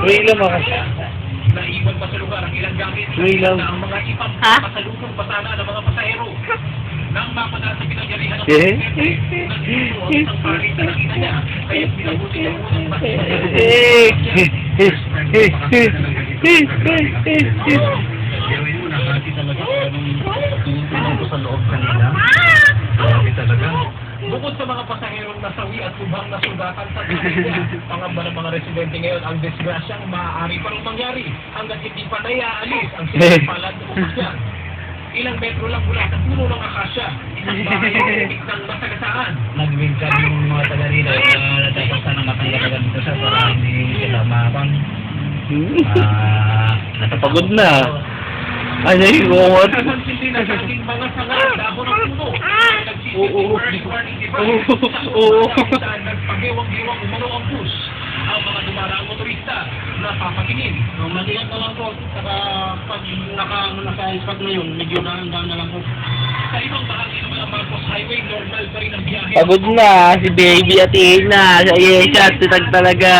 May ilam ako. Naiwan pa sa lugar ang ilang gamit May ilam. na ang mga ipang Ha? pasalubong pa sana ng mga pasahero. Nang mapadala sa pinangyarihan ng Eh? presidente, nandito ang isang parit na nakita niya. Kaya pinabuti niya unang Gawin mo, nakati talaga kung tumulong ko sa loob kanina. Nakati talaga. Bukod sa mga pasaherong nasawi at lubhang nasugatan sa kanya, pangamba ng mga residente ngayon ang disgrasyang maaari pa rin mangyari hanggat hindi pa naiaalis ang sinipalan ng umusyan. Ilang metro lang mula sa puno ng akasya, isang bahay ng ng masagasaan. Nag-wingcam yung mga taga rito na dapat sana matanggalan dito sa para hindi sila makapang. Napagod na. Ano yung what? Napansin din na ating mga sanga, dabo ng puno. Oo. Oo. Nagpagewang-gewang umano ang bus. Ang mga dumaraang motorista napapatingin. Maliit na lang po, saka pag nasa spot na yun, medyo daan na lang po. Sa ibang bahagi ng mga Marcos Highway, normal pa rin ang biyahe. Pagod na si baby at ina. Sa iya siya, titag talaga.